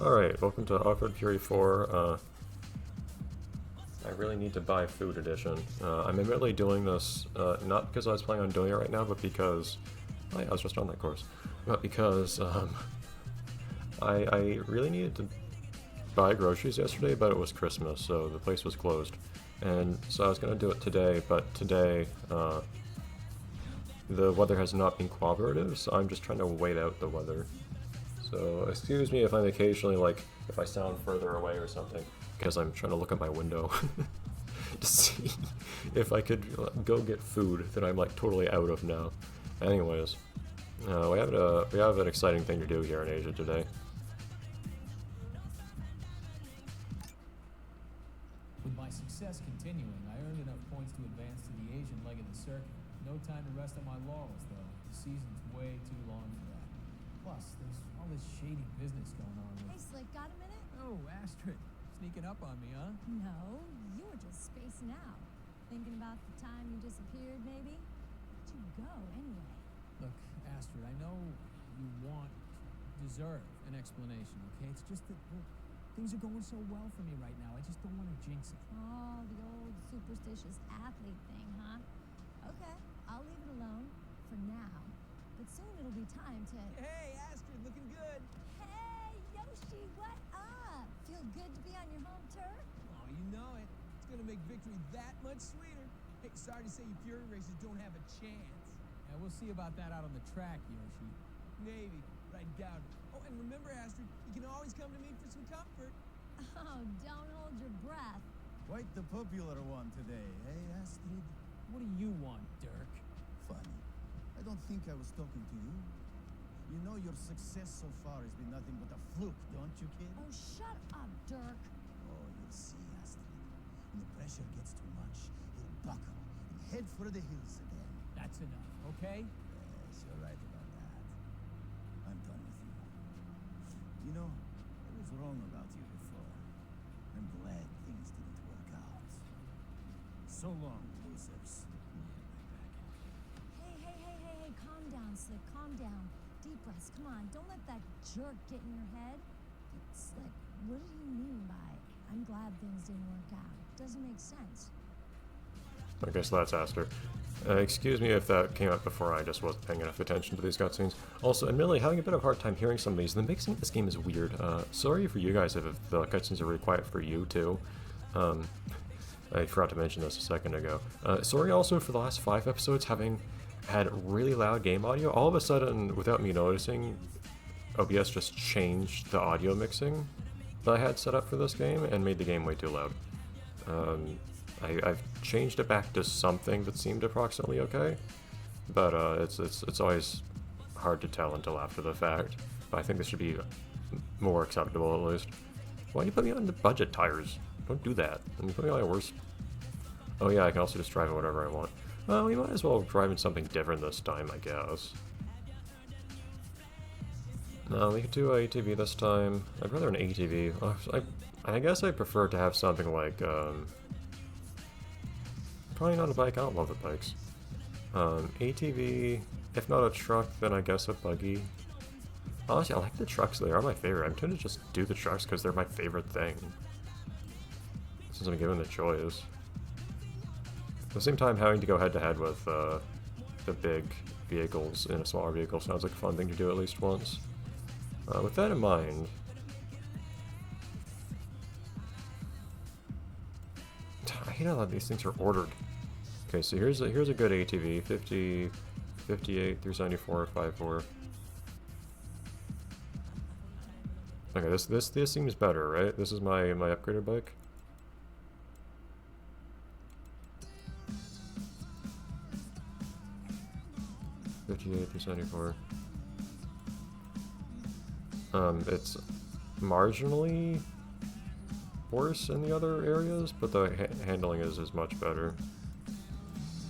Alright, welcome to Offroad Fury 4. I really need to buy Food Edition. I'm admittedly doing this, not because I was planning on doing it right now, but because... Oh yeah, I was just on that course. But because, I really needed to buy groceries yesterday, but it was Christmas, so the place was closed. And so I was going to do it today, but today, the weather has not been cooperative, so I'm just trying to wait out the weather. So excuse me if I'm occasionally, like, if I sound further away or something, because I'm trying to look at my window to see if I could go get food that I'm, like, totally out of now. Anyways, we have an exciting thing to do here in Asia today. With my success continuing, I earned enough points to advance to the Asian leg of the circuit. No time to rest on my laurels, though. The season's way too long for that. Plus, there's all this shady business going on with... Hey, Slick, got a minute? Oh, Astrid. Sneaking up on me, huh? No, you were just spacing out. Thinking about the time you disappeared, maybe? Where'd you go, anyway? Look, Astrid, I know you deserve an explanation, okay? It's just that, well, things are going so well for me right now. I just don't want to jinx it. Oh, the old superstitious athlete thing, huh? Okay, I'll leave it alone for now. But soon it'll be time to... Hey, Astrid, looking good. Hey, Yoshi, what up? Feel good to be on your home turf? Oh, you know it. It's gonna make victory that much sweeter. Hey, sorry to say you Fury racers don't have a chance. Yeah, we'll see about that out on the track, Yoshi. Maybe, but I doubt it. Oh, and remember, Astrid, you can always come to me for some comfort. Oh, don't hold your breath. Quite the popular one today, eh, Astrid? What do you want, Dirk? Funny. I don't think I was talking to you. You know your success so far has been nothing but a fluke, don't you, kid? Oh, shut up, Dirk. Oh, you'll see, Astrid. When the pressure gets too much, you'll buckle and head for the hills again. That's enough, okay? Yes, you're right about that. I'm done with you. You know, I was wrong about you before. I'm glad things didn't work out. So long, losers. Hey, calm down, Slick, calm down. Deep breaths, come on, don't let that jerk get in your head. Slick, what did he mean by, I'm glad things didn't work out? Doesn't make sense. Okay, so that's Aster. Excuse me if that came up before, I just wasn't paying enough attention to these cutscenes. Also, admittedly, having a bit of a hard time hearing some of these. The mixing of this game is weird. Sorry for you guys if the cutscenes are really quiet for you, too. I forgot to mention this a second ago. Sorry also for the last 5 episodes having had really loud game audio. All of a sudden, without me noticing, OBS just changed the audio mixing that I had set up for this game and made the game way too loud. I've changed it back to something that seemed approximately okay, but it's always hard to tell until after the fact. But I think this should be more acceptable at least. Why do you put me on the budget tires? Don't do that. And you put me on my worst. Oh yeah, I can also just drive it whatever I want. Well, we might as well drive in something different this time, I guess. No, we could do an ATV this time. I'd rather an ATV. I guess I prefer to have something like, probably not a bike, I don't love the bikes. ATV, if not a truck, then I guess a buggy. Honestly, I like the trucks, they are my favorite. I'm trying to just do the trucks because they're my favorite thing. Since I'm given the choice. At the same time, having to go head-to-head with the big vehicles in a smaller vehicle sounds like a fun thing to do at least once. With that in mind... I hate how these things are ordered. Okay, so here's a good ATV, 50, 58 through 74, 54. Okay, this seems better, right? This is my upgraded bike. .58 through 74. It's marginally worse in the other areas, but the handling is much better.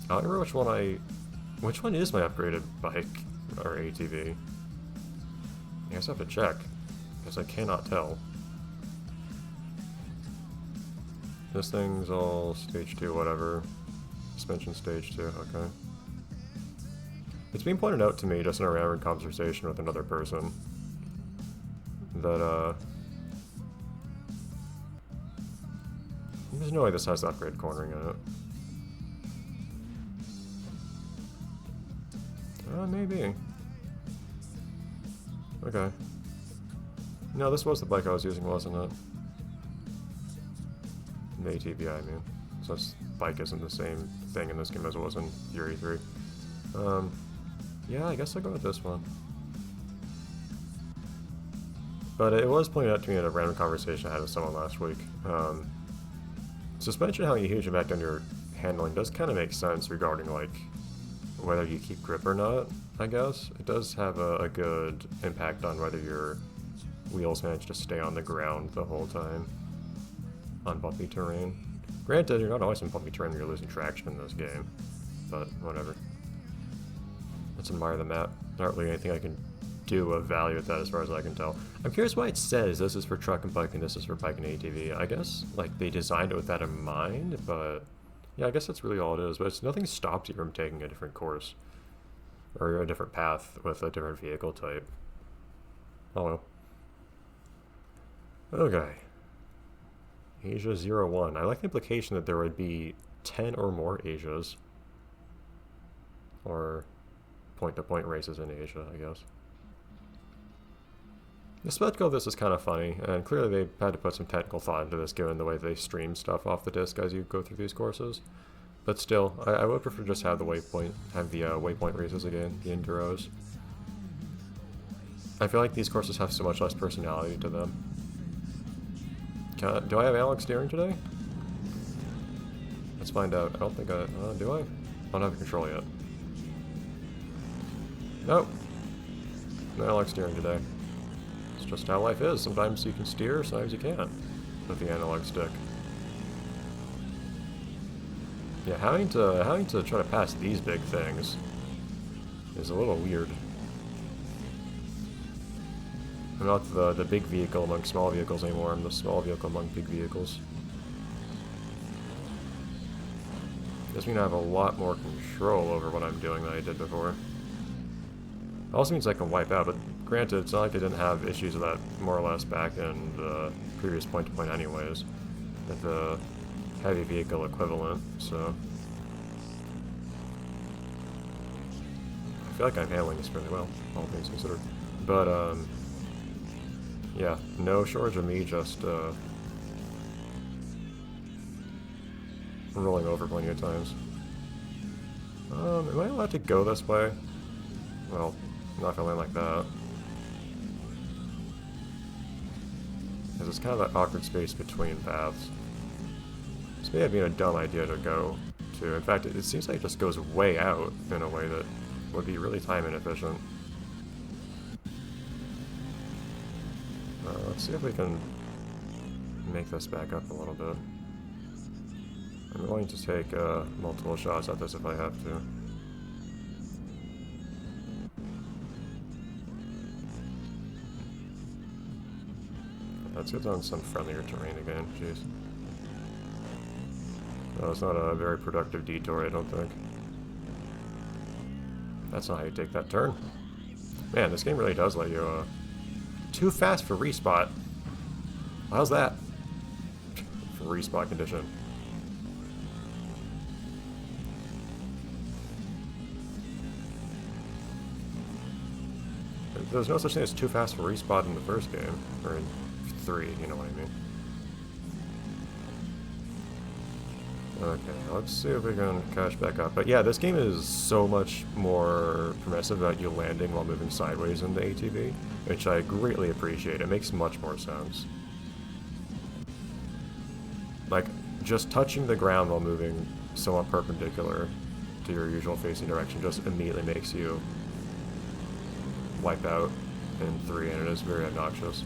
I don't remember which one is my upgraded bike or ATV. I guess I have to check, because I cannot tell. This thing's all stage 2, whatever. Suspension stage 2, okay. It's being pointed out to me just in a random conversation with another person that There's no way this has upgrade cornering in it. Maybe. Okay. No, this was the bike I was using, wasn't it? The ATV, I mean. So this bike isn't the same thing in this game as it was in Fury 3. Yeah, I guess I'll go with this one. But it was pointed out to me in a random conversation I had with someone last week. Suspension having a huge impact on your handling does kind of make sense regarding, like, whether you keep grip or not, I guess. It does have a good impact on whether your wheels manage to stay on the ground the whole time on bumpy terrain. Granted, you're not always in bumpy terrain when you're losing traction in this game, but whatever. Let's admire the map. Not really anything I can do of value with that as far as I can tell. I'm curious why it says this is for truck and bike and this is for bike and ATV. I guess, like, they designed it with that in mind, but yeah, I guess that's really all it is. But it's nothing stops you from taking a different course or a different path with a different vehicle type. Oh well. Okay. Asia 01. I like the implication that there would be 10 or more Asias. Or point-to-point races in Asia, I guess. The spectacle of this is kind of funny, and clearly they had to put some technical thought into this given the way they stream stuff off the disc as you go through these courses. But still, I would prefer just have the waypoint races again, the enduros. I feel like these courses have so much less personality to them. Do I have analog steering today? Let's find out. I don't think I... do I? I don't have the control yet. Nope. No analog steering today. It's just how life is. Sometimes you can steer, sometimes you can't with the analog stick. Yeah, having to try to pass these big things is a little weird. I'm not the big vehicle among small vehicles anymore. I'm the small vehicle among big vehicles. This means I have a lot more control over what I'm doing than I did before. It also means I can wipe out, but granted, it's not like I didn't have issues with that more or less back in the previous point-to-point anyways, with the heavy vehicle equivalent, so... I feel like I'm handling this fairly well, all things considered. But, yeah, no shortage of me just, rolling over plenty of times. Am I allowed to go this way? Well, not if I land like that. Because it's kind of that awkward space between paths. This may have been a dumb idea to go to. In fact, it seems like it just goes way out in a way that would be really time inefficient. Let's see if we can make this back up a little bit. I'm going to take multiple shots at this if I have to. Let's get on some friendlier terrain again, jeez. That was not a very productive detour, I don't think. That's not how you take that turn. Man, this game really does let you, too fast for respot. How's that? For respot condition. There's no such thing as too fast for respot in the first game, or in 3, you know what I mean. Okay, let's see if we can catch back up. But yeah, this game is so much more permissive about you landing while moving sideways in the ATV, which I greatly appreciate. It makes much more sense. Like, just touching the ground while moving somewhat perpendicular to your usual facing direction just immediately makes you wipe out in 3, and it is very obnoxious.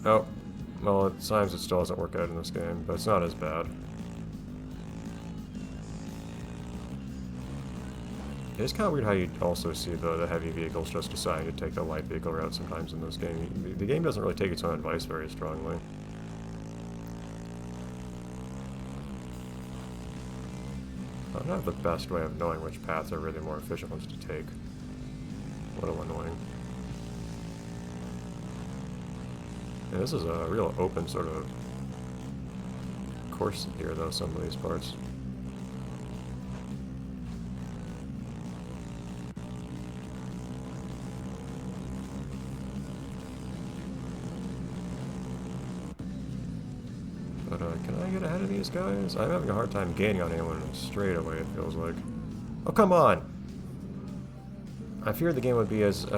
Oh, well, at times it still doesn't work out in this game, but it's not as bad. It's kind of weird how you also see the heavy vehicles just deciding to take the light vehicle route sometimes in this game. The game doesn't really take its own advice very strongly. I don't have the best way of knowing which paths are really more efficient ones to take. A little annoying. Yeah, this is a real open sort of course here, though, some of these parts. But, can I get ahead of these guys? I'm having a hard time gaining on anyone straight away, it feels like. Oh, come on! I feared the game would be as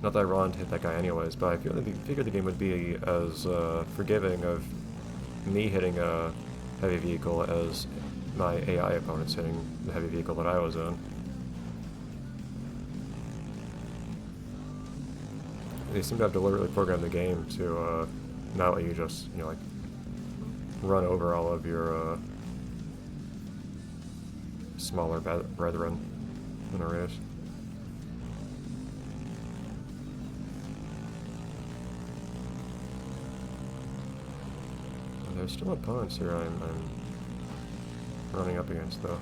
not that I wanted to hit that guy anyways, but I figured the game would be as forgiving of me hitting a heavy vehicle as my AI opponents hitting the heavy vehicle that I was in. They seem to have deliberately programmed the game to not let you just, you know, like, run over all of your smaller brethren in a race. There's still opponents here I'm running up against, though.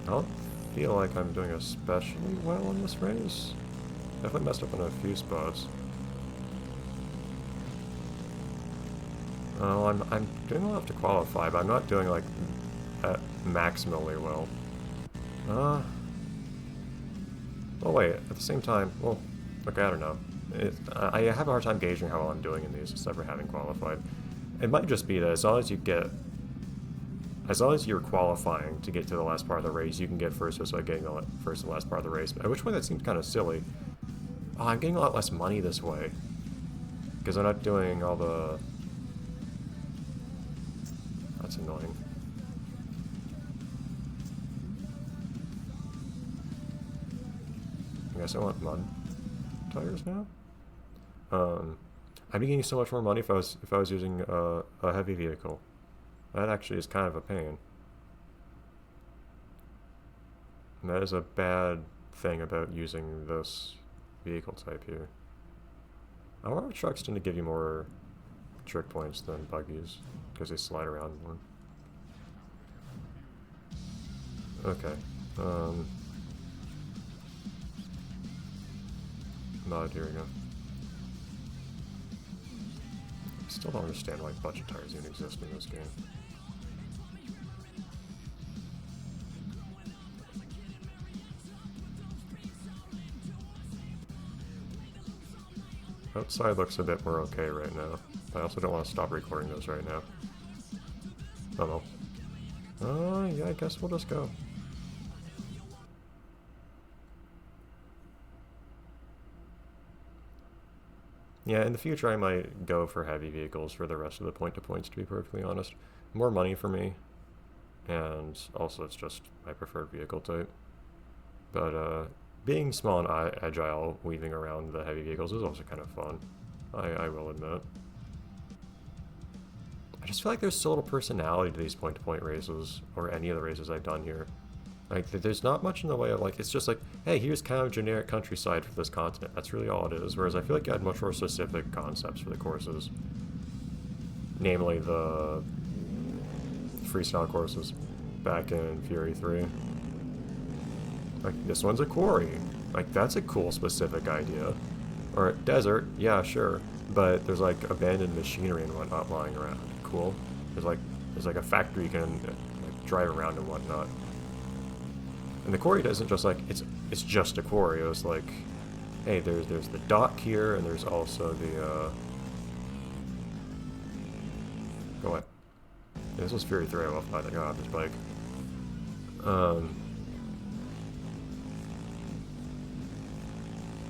I don't feel like I'm doing especially well in this race. Definitely messed up in a few spots. Oh, I'm doing well enough to qualify, but I'm not doing, like, maximally well. Well, wait, at the same time, well, okay, I don't know. I have a hard time gauging how well I'm doing in these, except for having qualified. It might just be that as long as you're qualifying to get to the last part of the race, you can get first just by getting the first and last part of the race. At which point that seems kind of silly. Oh, I'm getting a lot less money this way. Because I'm not doing all the... That's annoying. I guess I want mud tires now? I'd be getting so much more money if I was using a heavy vehicle. That actually is kind of a pain. And that is a bad thing about using this vehicle type here. I wonder if trucks tend to give you more trick points than buggies, because they slide around more. Okay. Mud, here we go. Still don't understand why budget tires even exist in this game. Outside looks a bit more okay right now. I also don't want to stop recording those right now. Oh well. Yeah, I guess we'll just go. Yeah, in the future I might go for heavy vehicles for the rest of the point-to-points, to be perfectly honest. More money for me, and also it's just my preferred vehicle type. But being small and agile, weaving around the heavy vehicles is also kind of fun, I will admit. I just feel like there's so little personality to these point-to-point races, or any of the races I've done here. Like, there's not much in the way of, like, it's just like, hey, here's kind of generic countryside for this continent. That's really all it is. Whereas I feel like you had much more specific concepts for the courses. Namely, the freestyle courses back in Fury 3. Like, this one's a quarry. Like, that's a cool specific idea. Or desert, yeah, sure. But there's, like, abandoned machinery and whatnot lying around. Cool. There's like a factory you can, like, drive around and whatnot. And the quarry doesn't just like, it's just a quarry. It was like, hey, there's the dock here, and there's also the, go away. Yeah, this was Fury 3, I left by the guy off his bike.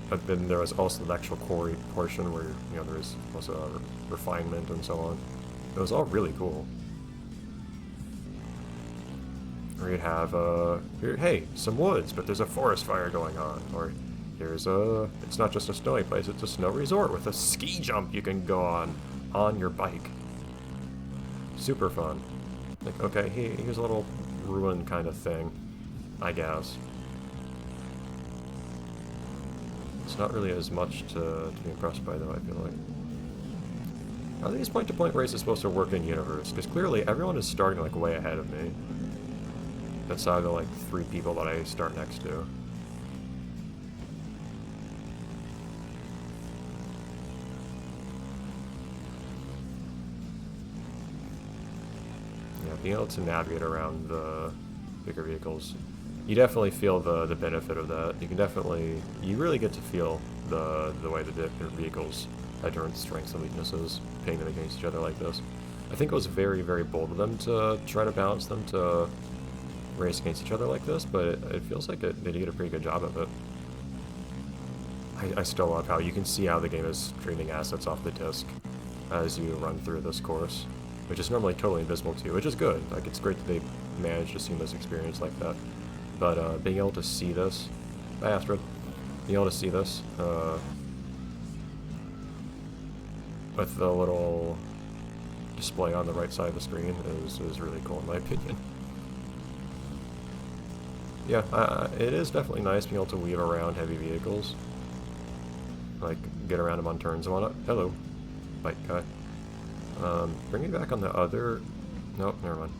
But then there was also the actual quarry portion where, you know, there's also refinement and so on. It was all really cool. Or you'd have, here, hey, some woods, but there's a forest fire going on. Or here's it's not just a snowy place, it's a snow resort with a ski jump you can go on your bike. Super fun. Like, okay, here's a little ruin kind of thing, I guess. It's not really as much to be impressed by, though, I feel like. How are these point-to-point races supposed to work in universe? Because clearly everyone is starting, like, way ahead of me. That's out of the, like, 3 people that I start next to. being able to navigate around the bigger vehicles, you definitely feel the benefit of that. You can definitely, you really get to feel the way the different vehicles have different strengths and weaknesses, pitting them against each other like this. I think it was very, very bold of them to try to balance them to race against each other like this, but it feels like they did a pretty good job of it. I still love how you can see how the game is streaming assets off the disc as you run through this course, which is normally totally invisible to you, which is good. Like, it's great that they managed a seamless experience like that. But being able to see this, by Astrid, being able to see this with the little display on the right side of the screen is really cool in my opinion. Yeah, it is definitely nice being able to weave around heavy vehicles. Like, get around them on turns and whatnot. Hello, bike guy. Bring me back on the other... Nope, never mind.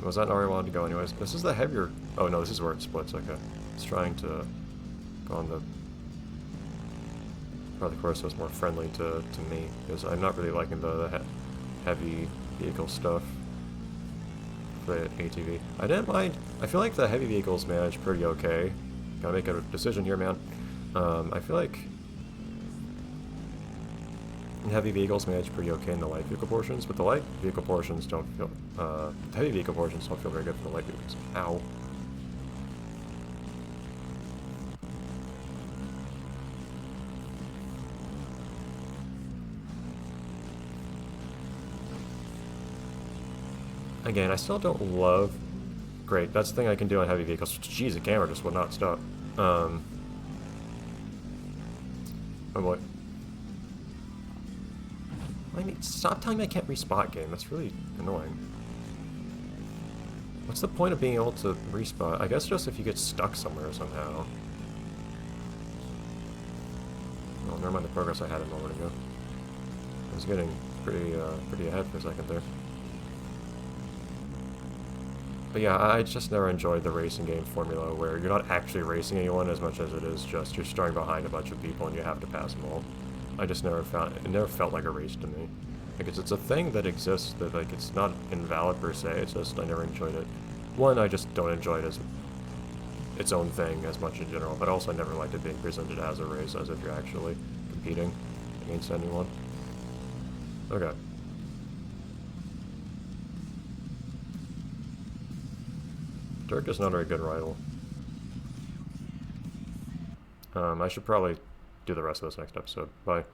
Was that not where I wanted to go anyways? This is the heavier... Oh no, this is where it splits, okay. It's trying to go on the... part of the course that's more friendly to me, because I'm not really liking the heavy vehicle stuff. The ATV. I didn't mind. I feel like the heavy vehicles manage pretty okay. Gotta make a decision here, man. I feel like heavy vehicles manage pretty okay in the light vehicle portions, but the light vehicle portions don't feel. The heavy vehicle portions don't feel very good for the light vehicles. Ow. Again, I still don't love... Great, that's the thing I can do on heavy vehicles. Jeez, the camera just would not stop. Oh boy. I mean, stop telling me I can't respot game. That's really annoying. What's the point of being able to respot? I guess just if you get stuck somewhere somehow. Oh, never mind the progress I had a moment ago. I was getting pretty ahead for a second there. But yeah, I just never enjoyed the racing game formula where you're not actually racing anyone as much as it is just you're starting behind a bunch of people and you have to pass them all. I just never found it never felt like a race to me. Like it's a thing that exists that like it's not invalid per se. It's just I never enjoyed it. One, I just don't enjoy it as its own thing as much in general, but also I never liked it being presented as a race, as if you're actually competing against anyone. Okay. Dirk is not a very good rival. I should probably do the rest of this next episode. Bye.